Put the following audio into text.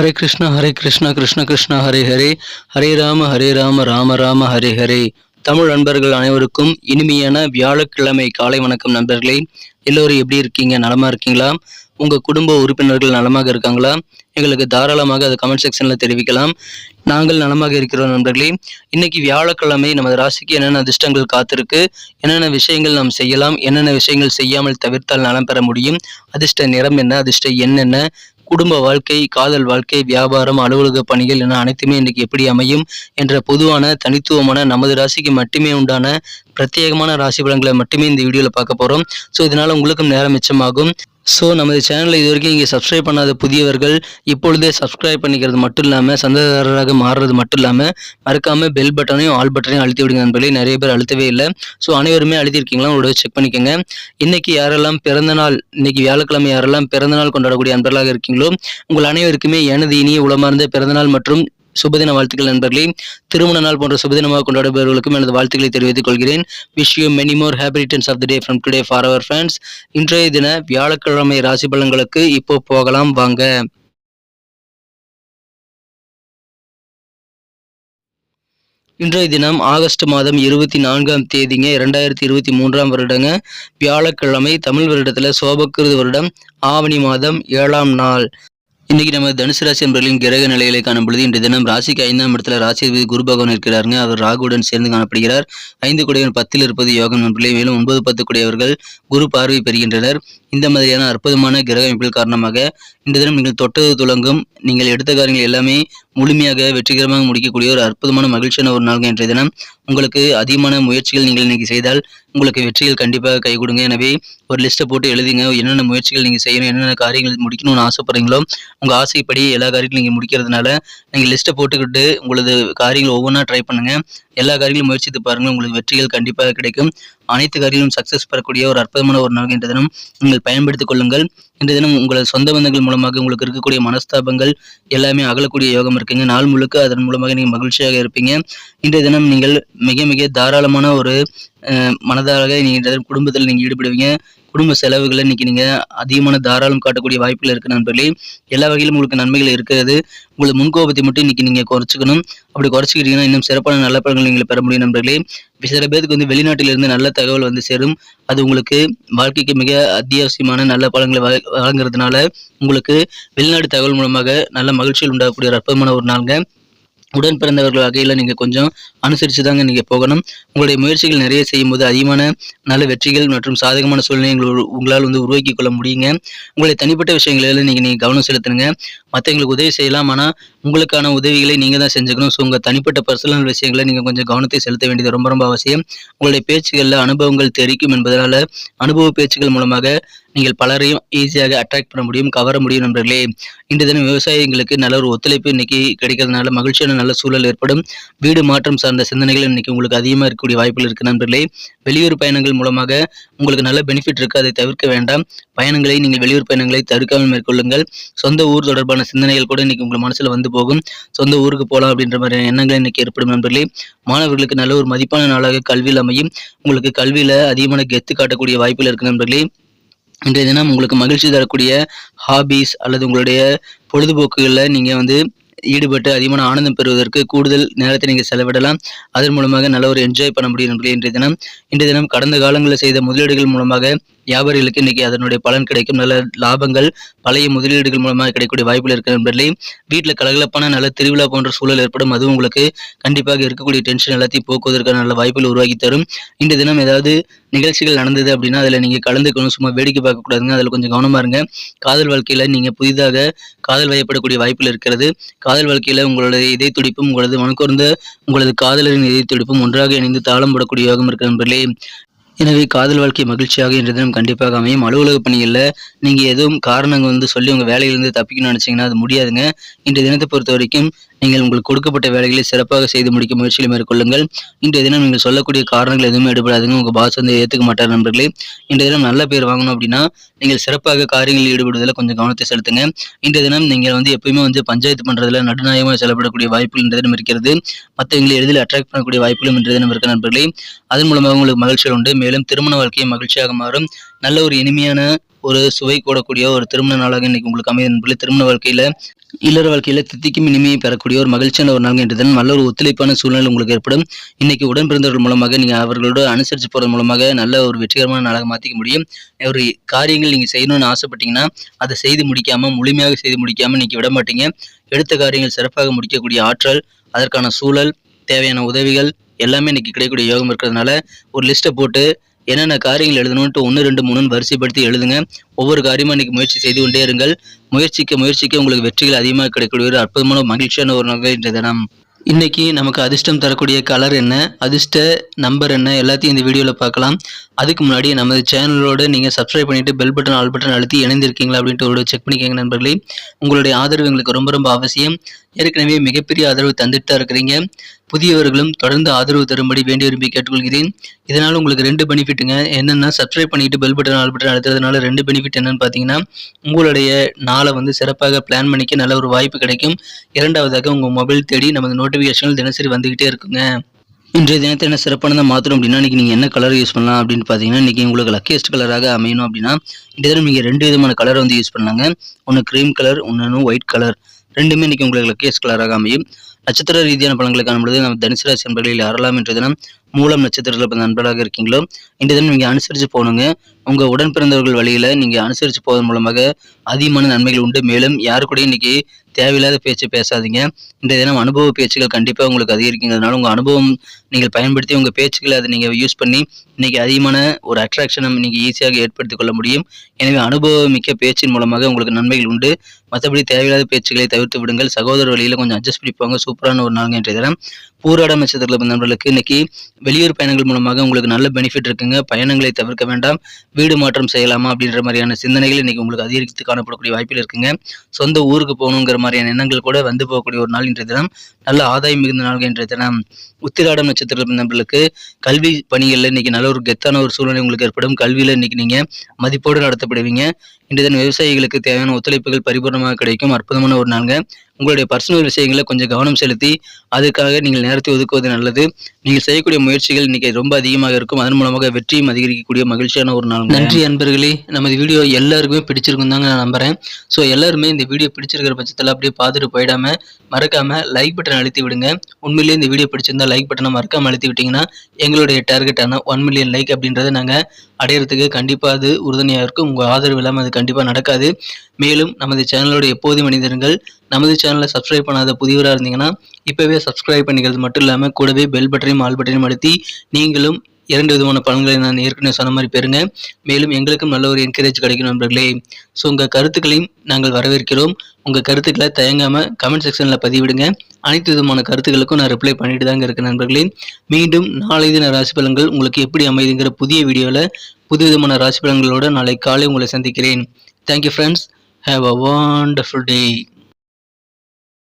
ஹரே கிருஷ்ணா கிருஷ்ண கிருஷ்ணா ஹரே ஹரே, ஹரே ராம ராம ராம ஹரே ஹரே. தமிழ் நண்பர்கள் அனைவருக்கும் இனிமையான வியாழக்கிழமை காலை வணக்கம் நண்பர்களே. எல்லோரும் எப்படி இருக்கீங்க? நலமா இருக்கீங்களா? உங்க குடும்ப உறுப்பினர்கள் நலமாக இருக்காங்களா? எங்களுக்கு தாராளமாக அதை கமெண்ட் செக்ஷன்ல தெரிவிக்கலாம். நாங்கள் நலமாக இருக்கிறோம் நண்பர்களே. இன்னைக்கு வியாழக்கிழமை நமது ராசிக்கு என்னென்ன அதிர்ஷ்டங்கள் காத்திருக்கு, என்னென்ன விஷயங்கள் நாம் செய்யலாம், என்னென்ன விஷயங்கள் செய்யாமல் தவிர்த்தால் நலம் பெற முடியும், அதிர்ஷ்ட நிறம் என்ன, அதிர்ஷ்ட எண் என்ன, குடும்ப வாழ்க்கை, காதல் வாழ்க்கை, வியாபாரம், அலுவலக பணிகள் என அனைத்துமே இன்னைக்கு எப்படி அமையும் என்ற பொதுவான தனித்துவமான நமது ராசிக்கு மட்டுமே உண்டான பிரத்யேகமான ராசி பலன்களை மட்டுமே இந்த வீடியோவில் பார்க்க போகிறோம். ஸோ இதனால் உங்களுக்கும் நேரம் மிச்சமாகும். ஸோ நமது சேனலை இது வரைக்கும் இங்கே சப்ஸ்கிரைப் பண்ணாத புதியவர்கள் இப்பொழுதே சப்ஸ்கிரைப் பண்ணிக்கிறது மட்டும் இல்லாமல் சந்தாதாரராக மாறுறது மட்டும் இல்லாமல் மறக்காமல் பெல் பட்டனையும் ஆல் பட்டனையும் அழுத்தி விடுங்க நண்பர்களே. நிறைய பேர் அழுத்தவே இல்லை. ஸோ அனைவருமே அழுத்திருக்கீங்களா? உங்களோட செக் பண்ணிக்கோங்க. இன்னைக்கு யாரெல்லாம் பிறந்தநாள், இன்னைக்கு வியாழக்கிழமை யாரெல்லாம் பிறந்தநாள் கொண்டாடக்கூடிய நண்பர்களாக இருக்கீங்களோ உங்கள் அனைவருக்குமே எனது இனிய உளமார்ந்த பிறந்தநாள் மற்றும் சுபதின வாழ்த்துக்கள் நண்பர்களே. திருமண நாள் போன்ற சுபதினமாக கொண்டாடுபவர்களுக்கும் எனது வாழ்த்துக்களை தெரிவித்துக் கொள்கிறேன். Wish you many more happy returns of the day from today for our friends. இன்றைய தின வியாழக்கிழமை ராசி பலன்களுக்கு இப்போ போகலாம் வாங்க. இன்றைய தினம் ஆகஸ்ட் மாதம் 24ஆம் தேதிங்க 2023ஆம் வருடங்க, வியாழக்கிழமை. தமிழ் வருடத்துல சோபக்கிருது வருடம் ஆவணி மாதம் 7ஆம் நாள். இன்னைக்கு நம்ம தனுசு ராசி என்பவர்களின் கிரக நிலைகளை காணும் பொழுது இன்றைய தினம் ராசிக்கு 5ஆம் இடத்துல ராசி குரு பகவான் இருக்கிறாருங்க. அவர் ராகுடன் சேர்ந்து காணப்படுகிறார். 5 கூடியவன் 10 இருப்பது யோகம் நண்பர்களே. மேலும் 9, 10 கூடியவர்கள் குரு பார்வை பெறுகின்றனர். இந்த மாதிரியான அற்புதமான கிரக அமைப்புகள் காரணமாக இந்த தினம் நீங்கள் தொட்டது துலங்கும், நீங்கள் எடுத்த காரியங்கள் எல்லாமே முழுமையாக வெற்றிகரமாக முடிக்கக்கூடிய ஒரு அற்புதமான மகிழ்ச்சியான ஒரு நாள் இன்றைய தினம். உங்களுக்கு அதிகமான முயற்சிகள் நீங்கள் இன்னைக்கு செய்தால் உங்களுக்கு வெற்றிகள் கண்டிப்பாக கை கொடுங்க. எனவே ஒரு லிஸ்ட்டை போட்டு எழுதிங்க. என்னென்ன முயற்சிகள் நீங்கள் செய்யணும், என்னென்ன காரியங்கள் முடிக்கணும்னு ஆசைப்படுறீங்களோ உங்கள் ஆசைப்படி எல்லா காரியங்களும் நீங்கள் முடிக்கிறதுனால நீங்கள் லிஸ்ட்டை போட்டுக்கிட்டு உங்களது காரியங்கள் ஒவ்வொன்றா ட்ரை பண்ணுங்க. எல்லா காரியங்களும் முயற்சித்து பாருங்கள். உங்களுக்கு வெற்றிகள் கண்டிப்பாக கிடைக்கும். அனைத்து காரியங்களும் சக்ஸஸ் பெறக்கூடிய ஒரு அற்புதமான ஒரு நாள் இன்றைய தினம் நீங்கள் பயன்படுத்திக் கொள்ளுங்கள். இன்றைய தினம் உங்களது சொந்த பந்தங்கள் மூலமாக உங்களுக்கு இருக்கக்கூடிய மனஸ்தாபங்கள் எல்லாமே அகலக்கூடிய யோகம் இருக்குங்க. நாள் முழுக்க அதன் மூலமாக நீங்கள் மகிழ்ச்சியாக இருப்பீங்க. இன்றைய தினம் நீங்கள் மிக மிக தாராளமான ஒரு மனதாக நீங்கள் குடும்பத்தில் நீங்கள் ஈடுபடுவீங்க. குடும்ப செலவுகளை இன்னைக்கு நீங்க அதிகமான தாராளம் காட்டக்கூடிய வாய்ப்புகள் இருக்கு நண்பர்களே. எல்லா வகையிலும் உங்களுக்கு நன்மைகள் இருக்கிறது. உங்களுக்கு முன்கோபத்தை மட்டும் இன்னைக்கு நீங்க குறைச்சிக்கணும். அப்படி குறைச்சிக்கிட்டீங்கன்னா இன்னும் சிறப்பான நல்ல பலன்கள் நீங்கள் பெற முடியும் நண்பர்களே. சில பேருக்கு வெளிநாட்டிலிருந்து நல்ல தகவல் சேரும். அது உங்களுக்கு வாழ்க்கைக்கு மிக அத்தியாவசியமான நல்ல பலன்களை வழங்குறதுனால உங்களுக்கு வெளிநாட்டு தகவல் மூலமாக நல்ல மகிழ்ச்சியில் உண்டாகக்கூடிய ஒரு அற்புதமான ஒரு நாளுங்க. உடன் பிறந்தவர்கள் வகையில் நீங்கள் கொஞ்சம் அனுசரித்து தாங்க நீங்கள் போகணும். உங்களுடைய முயற்சிகள் நிறைய செய்யும்போது அதிகமான நல்ல வெற்றிகள் மற்றும் சாதகமான சூழ்நிலைகள் உங்களால் உருவாக்கி கொள்ள முடியுங்க. உங்களுடைய தனிப்பட்ட விஷயங்களில் நீங்கள் கவனம் செலுத்துங்க. மற்றவங்களுக்கு உதவி செய்யலாம், ஆனால் உங்களுக்கான உதவிகளை நீங்கள் தான் செஞ்சுக்கணும். ஸோ உங்கள் தனிப்பட்ட பர்சனல் விஷயங்களை நீங்கள் கொஞ்சம் கவனத்தை செலுத்த வேண்டியது ரொம்ப ரொம்ப அவசியம். உங்களுடைய பேச்சுகளில் அனுபவங்கள் தெரிவிக்கும் என்பதனால அனுபவ பேச்சுகள் மூலமாக நீங்கள் பலரையும் ஈஸியாக அட்ராக்ட் பண்ண முடியும், கவர முடியும் நண்பர்களே. இன்று தினம் விவசாயிகளுக்கு நல்ல ஒரு ஒத்துழைப்பு இன்னைக்கு கிடைக்கிறதுனால மகிழ்ச்சியான நல்ல சூழல் ஏற்படும். வீடு மாற்றம் சார்ந்த சிந்தனைகள் இன்னைக்கு உங்களுக்கு அதிகமாக இருக்கக்கூடிய வாய்ப்புகள் இருக்கு நண்பர்களே. வெளியூர் பயணங்கள் மூலமாக உங்களுக்கு நல்ல பெனிஃபிட் இருக்கு, அதை தவிர்க்க வேண்டாம். பயணங்களை நீங்கள் வெளியூர் பயணங்களை தவிர்க்காமல் மேற்கொள்ளுங்கள். சொந்த ஊர் தொடர்பான சிந்தனைகள் கூட இன்னைக்கு உங்கள் மனசுல போகும். சொந்த ஊருக்கு போகலாம் அப்படின்ற மாதிரி எண்ணங்கள் இன்னைக்கு ஏற்படும் நண்பர்களே. மாணவர்களுக்கு நல்ல ஒரு மதிப்பான நாளாக கல்வியில் அமையும். உங்களுக்கு கல்வியில அதிகமான கெத்து காட்டக்கூடிய வாய்ப்புகள் இருக்கு நண்பர்களே. இன்றைய தினம் உங்களுக்கு மகிழ்ச்சி தரக்கூடிய ஹாபீஸ் அல்லது உங்களுடைய பொழுதுபோக்குகளில் நீங்கள் ஈடுபட்டு அதிகமான ஆனந்தம் பெறுவதற்கு கூடுதல் நேரத்தை நீங்கள் செலவிடலாம். அதன் மூலமாக நல்ல ஒரு என்ஜாய் பண்ண முடியும் நண்பர்களே. இன்றைய தினம் கடந்த காலங்களில் செய்த முதலீடுகள் மூலமாக வியாபாரிகளுக்கு இன்னைக்கு அதனுடைய பலன் கிடைக்கும். நல்ல லாபங்கள் பழைய முதலீடுகள் மூலமாக கிடைக்கக்கூடிய வாய்ப்புகள் இருக்கு நண்பர்களே. வீட்டில் கலகலப்பான நல்ல திருவிழா போன்ற சூழல் ஏற்படும். அதுவும் உங்களுக்கு கண்டிப்பாக இருக்கக்கூடிய டென்ஷன் எல்லாத்தையும் போக்குவதற்கான நல்ல வாய்ப்புகள் உருவாக்கி தரும். இன்றைய தினம் ஏதாவது நிகழ்ச்சிகள் நடந்தது அப்படின்னா அதில் நீங்கள் கலந்துக்கணும். சும்மா வேடிக்கை பார்க்கக்கூடாதுங்க. அதில் கொஞ்சம் கவனமாக இருங்க. காதல் வாழ்க்கையில் நீங்கள் புதிதாக காதல் வயப்படக்கூடிய வாய்ப்புகள் இருக்கிறது. காதல் வாழ்க்கையில் உங்களுடைய இதய துடிப்பும் உங்களது மனக்குறந்த உங்களது காதலரின் இதய துடிப்பும் ஒன்றாக இணைந்து தாளம் போடக்கூடிய யோகம் இருக்கு நண்பர்களே. எனவே காதல் வாழ்க்கை மகிழ்ச்சியாக இன்றைய தினம் கண்டிப்பாக அமையும். அலுவலக பணிகளில் நீங்கள் எதுவும் காரணங்கள் சொல்லி உங்கள் வேலையிலிருந்து தப்பிக்கணும்னு நினச்சிங்கன்னா அது முடியாதுங்க. இன்றைய தினத்தை பொறுத்த வரைக்கும் நீங்கள் உங்களுக்கு கொடுக்கப்பட்ட வேலைகளை சிறப்பாக செய்து முடிக்க முயற்சிகளை மேற்கொள்ளுங்கள். இன்றைய தினம் நீங்கள் சொல்லக்கூடிய காரணங்கள் எதுவுமே எடுபடாதுங்க. உங்கள் பாஸ் ஏற்றுக்க மாட்டார் நண்பர்களே. இன்றைய தினம் நல்ல பேர் வாங்கணும் அப்படின்னா நீங்கள் சிறப்பாக காரியங்களில் ஈடுபடுவதில் கொஞ்சம் கவனத்தை செலுத்துங்க. இன்றைய தினம் நீங்கள் எப்பயுமே பஞ்சாயத்து பண்ணுறதுல நடுநாயகமாக செலப்படக்கூடிய வாய்ப்புகள் இன்றைய தினம் இருக்கிறது. மற்றவங்களை எளிதில் அட்ராக்ட் பண்ணக்கூடிய வாய்ப்புகளும் இன்றைய தினம் இருக்க நண்பர்களே. அதன் மூலமாக உங்களுக்கு மகிழ்ச்சிகள் உண்டு. மேலும் திருமண வாழ்க்கையை மகிழ்ச்சியாக மாறும். நல்ல ஒரு இனிமையான ஒரு சுவை கூடக்கூடிய ஒரு திருமண நாளாக இன்னைக்கு உங்களுக்கு அமைய நண்பர்களே. திருமண வாழ்க்கையில இல்லற வாழ்க்கையில தித்திக்கும் இனிமையை பெறக்கூடிய ஒரு மகிழ்ச்சியான ஒரு நாள் இன்று தினம் நல்ல ஒரு ஒத்துழைப்பான சூழ்நிலை உங்களுக்கு ஏற்படும். இன்னைக்கு உடன் பிறந்தவர்கள் மூலமாக நீங்க அவர்களோட அனுசரிச்சு போறது மூலமாக நல்ல ஒரு வெற்றிகரமான நாளாக மாத்திக்க முடியும். ஒரு காரியங்கள் நீங்க செய்யணும்னு ஆசைப்பட்டீங்கன்னா அதை செய்து முடிக்காம முழுமையாக செய்து முடிக்காம இன்னைக்கு விட மாட்டீங்க. எடுத்த காரியங்கள் சிறப்பாக முடிக்கக்கூடிய ஆற்றல், அதற்கான சூழல், தேவையான உதவிகள் எல்லாமே இன்னைக்கு கிடைக்கக்கூடிய யோகம் இருக்கிறதுனால ஒரு லிஸ்ட்டை போட்டு என்னென்ன காரியங்கள் எழுதணும்ட்டு 1, 2, 3ன்னு வரிசைப்படுத்தி எழுதுங்க. ஒவ்வொரு காரியமா இன்னைக்கு முயற்சி செய்து கொண்டே இருங்கள். முயற்சிக்க உங்களுக்கு வெற்றிகள் அதிகமாக கிடைக்கக்கூடிய ஒரு அற்புதமான மகிழ்ச்சியான ஒரு நாள் இன்றைய தினம். இன்னைக்கு நமக்கு அதிர்ஷ்டம் தரக்கூடிய கலர் என்ன, அதிர்ஷ்ட நம்பர் என்ன எல்லாத்தையும் இந்த வீடியோவில் பார்க்கலாம். அதுக்கு முன்னாடி நமது சேனலோட நீங்கள் சப்ஸ்கிரைப் பண்ணிட்டு பெல் பட்டன் ஆல் பட்டன் அழுத்தி இணைந்திருக்கீங்களா அப்படின்ட்டு ஒரு செக் பண்ணிக்கோங்க நண்பர்களே. உங்களுடைய ஆதரவு எங்களுக்கு ரொம்ப ரொம்ப அவசியம். ஏற்கனவே மிகப்பெரிய ஆதரவு தந்துட்டு தான் இருக்கிறீங்க. புதியவர்களும் தொடர்ந்து ஆதரவு தரும்படி வேண்டி விரும்பி கேட்டுக்கொள்கிறேன். இதனால் உங்களுக்கு 2 பெனிஃபிட்டுங்க. என்னென்னா சப்ஸ்கிரைப் பண்ணிட்டு பெல் பட்டன் ஆல் பட்டன் அழுத்துறதுனால 2 பெனிஃபிட் என்னன்னு பார்த்தீங்கன்னா, உங்களுடைய நாளை சிறப்பாக பிளான் பண்ணிக்க நல்ல ஒரு வாய்ப்பு கிடைக்கும். இரண்டாவதாக உங்கள் மொபைல் தேடி நமது நோட்டிஃபிகேஷன்கள் தினசரி வந்துகிட்டே இருக்குங்க. இன்றைய தினத்தை என்ன சிறப்பானதாக மாற்றணும் அப்படின்னா, இன்றைக்கி நீங்கள் என்ன கலர் யூஸ் பண்ணலாம் அப்படின்னு பார்த்தீங்கன்னா, இன்றைக்கி உங்களுக்கு லக்கியஸ்ட் கலராக அமையணும் அப்படின்னா, இந்த தினம் நீங்கள் 2 விதமான கலரை யூஸ் பண்ணலாங்க. ஒன்று க்ரீம் கலர், இன்னொன்று ஒயிட் கலர். ரெண்டுமே இன்றைக்கி உங்களுக்கு லக்கியஸ்ட் கலராக அமையும். நட்சத்திர ரீதியான பலன்களை காணும்பொழுது நம்ம தனுசு ராசி நண்பர்களில் யாரெல்லாம் இன்றைய தினம் மூலம் நட்சத்திரத்தில் நண்பராக இருக்கீங்களோ இன்றைய தினம் நீங்கள் அனுசரித்து போகணுங்க. உங்கள் உடன் பிறந்தவர்கள் வழியில் நீங்கள் அனுசரித்து போவதன் மூலமாக அதிகமான நன்மைகள் உண்டு. மேலும் யாரு கூட இன்றைக்கி தேவையில்லாத பேச்சு பேசாதீங்க. இன்றைய தினம் அனுபவ பேச்சுகள் கண்டிப்பாக உங்களுக்கு அதிகரிக்கிறதுனால உங்கள் அனுபவம் நீங்கள் பயன்படுத்தி உங்கள் பேச்சுக்களை அதை நீங்கள் யூஸ் பண்ணி இன்றைக்கி அதிகமான ஒரு அட்ராக்ஷனை நீங்கள் ஈஸியாக ஏற்படுத்தி கொள்ள முடியும். எனவே அனுபவமிக்க பேச்சின் மூலமாக உங்களுக்கு நன்மைகள் உண்டு. மற்றபடி தேவையில்லாத பேச்சுக்களை தவிர்த்து விடுங்கள். சகோதர வழியில் கொஞ்சம் அட்ஜஸ்ட் பண்ணிப்பாங்க. சூப்பரான ஒரு நாள் இன்றைய தினம். பூராடம் நட்சத்திரத்தில் நண்பர்களுக்கு இன்னைக்கு வெளியூர் பயணங்கள் மூலமாக உங்களுக்கு நல்ல பெனிஃபிட் இருக்குங்க. பயணங்களை தவிர்க்க வேண்டாம். வீடு மாற்றம் செய்யலாமா அப்படின்ற மாதிரியான சிந்தனைகள் இன்னைக்கு உங்களுக்கு அதிகரித்து காணப்படக்கூடிய வாய்ப்பில் இருக்குங்க. சொந்த ஊருக்கு போகணுங்கிற மாதிரியான எண்ணங்கள் கூட வந்து போகக்கூடிய ஒரு நாள் இன்றைய தினம். நல்ல ஆதாயம் மிகுந்த நாள் இன்றைய தினம். உத்திராடம் நட்சத்திர நண்பர்களுக்கு கல்வி பணிகளில் இன்னைக்கு நல்ல ஒரு கெத்தான ஒரு சூழ்நிலை உங்களுக்கு ஏற்படும். கல்வியில் இன்னைக்கு நீங்க மதிப்போடு நடத்தப்படுவீங்க. இன்றைய தினம் விவசாயிகளுக்கு தேவையான ஒத்துழைப்புகள் பரிபூர்ணமாக கிடைக்கும். அற்புதமான ஒரு நாளுங்க. உங்களுடைய பர்சனல் விஷயங்களை கொஞ்சம் கவனம் செலுத்தி அதுக்காக நீங்கள் நேரத்தை ஒதுக்குவது நல்லது. நீங்கள் செய்யக்கூடிய முயற்சிகள் இன்னைக்கு ரொம்ப அதிகமாக இருக்கும். அதன் மூலமாக வெற்றியும் அதிகரிக்கக்கூடிய மகிழ்ச்சியான ஒரு நாள். நன்றி அன்பர்களே. நமது வீடியோ எல்லாருக்குமே பிடிச்சிருக்கும் தாங்க நான் நம்புறேன். ஸோ எல்லாருமே இந்த வீடியோ பிடிச்சிருக்கிற பட்சத்தில் அப்படியே பார்த்துட்டு போயிடாம மறக்காம லைக் பட்டன் அழுத்தி விடுங்க. உண்மையிலேயே இந்த வீடியோ பிடிச்சிருந்தா லைக் பட்டனை மறக்காம அழுத்தி விட்டீங்கன்னா எங்களுடைய டார்கெட்டான 1 மில்லியன் லைக் அப்படின்றத நாங்கள் அடையிறதுக்கு கண்டிப்பாக அது உறுதுணையாக இருக்கும். உங்கள் ஆதரவு இல்லாமல் அது கண்டிப்பாக நடக்காது. மேலும் நமது சேனலோட எப்போதும் மனிதர்கள் நமது சேனலை சப்ஸ்கிரைப் பண்ணாத புதியவராக இருந்தீங்கன்னா இப்போவே சப்ஸ்கிரைப் பண்ணிக்கிறது மட்டும் இல்லாமல் கூடவே பெல் பட்டனையும் ஆல் பட்டனையும் அழுத்தி நீங்களும் 2 விதமான பலன்களை நான் ஏற்கனவே சொன்ன மாதிரி பெறுங்க. மேலும் எங்களுக்கும் நல்ல ஒரு என்கரேஜ் கிடைக்கும் நண்பர்களே. ஸோ உங்கள் கருத்துக்களையும் நாங்கள் வரவேற்கிறோம். உங்கள் கருத்துக்களை தயங்காமல் கமெண்ட் செக்ஷனில் பதிவிடுங்க. அனைத்து விதமான கருத்துக்களுக்கும் நான் ரிப்ளை பண்ணிட்டு தாங்க இருக்கேன் நண்பர்களே. மீண்டும் நாளை தின ராசி பலன்கள் உங்களுக்கு எப்படி அமைதுங்கிற புதிய வீடியோவில் புது விதமான ராசி பலன்களோடு நாளை காலை உங்களை சந்திக்கிறேன். Thank you friends. Have a wonderful day.